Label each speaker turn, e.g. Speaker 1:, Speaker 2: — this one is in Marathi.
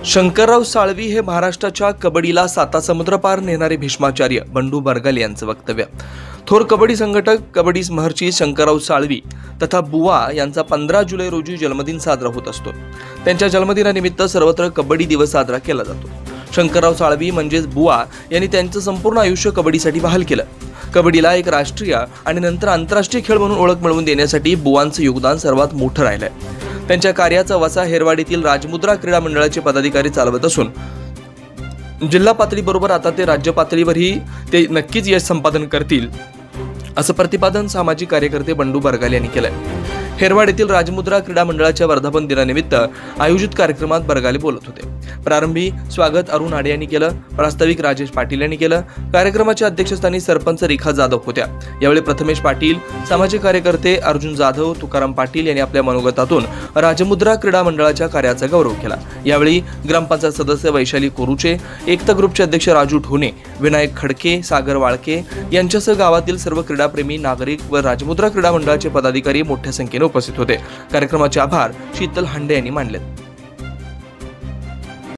Speaker 1: शंकरराव साळवी हे महाराष्ट्राच्या कबड्डीला साता समुद्रपार नेणारे भीष्माचार्य बंडू बरगले यांचं वक्तव्य। थोर कबड्डी संघटक कबड्डी महर्षी शंकरराव साळवी तथा बुवा यांचा 15 जुलै रोजी जन्मदिन साजरा होत असतो। त्यांच्या जन्मदिनानिमित्त सर्वत्र कबड्डी दिवस साजरा केला जातो। शंकरराव साळवी म्हणजेच बुवा यांनी त्यांचं संपूर्ण आयुष्य कबड्डीसाठी बहाल केलं। कबड्डीला एक राष्ट्रीय आणि नंतर आंतरराष्ट्रीय खेळ म्हणून ओळख मिळवून देण्यासाठी बुवांचं योगदान सर्वात मोठं राहिलंय। त्यांच्या कार्याचा वसा हेरवाडीतील राजमुद्रा क्रीडा मंडळाचे पदाधिकारी चालवत असून जिल्हा पातळीबरोबर आता ते राज्य पातळीवरही ते नक्कीच यश संपादन करतील, असं प्रतिपादन सामाजिक कार्यकर्ते बंडू बरगले यांनी केलंय। हेरवाड येथील राजमुद्रा क्रीडा मंडळाच्या वर्धापन दिनानिमित्त आयोजित कार्यक्रमात बरगले बोलत होते। प्रारंभी स्वागत अरुण आडे यांनी केलं, प्रास्ताविक राजेश पाटील यांनी केलं। कार्यक्रमाच्या अध्यक्षस्थानी सरपंच रेखा जाधव होत्या। यावेळी प्रथमेश पाटील, सामाजिक कार्यकर्ते अर्जुन जाधव, तुकाराम पाटील यांनी आपल्या मनोगतातून राजमुद्रा क्रीडा मंडळाच्या कार्याचा गौरव केला। यावेळी ग्रामपंचायत सदस्य वैशाली कोरुचे, एकता ग्रुपचे अध्यक्ष राजू ढोणे, विनायक खडके, सागर वाळके यांच्यासह गावातील सर्व क्रीडाप्रेमी नागरिक व राजमुद्रा क्रीडा मंडळाचे पदाधिकारी मोठ्या संख्येने उपस्थित होते। कार्यक्रमाचे आभार शीतल हांडे यांनी मानले।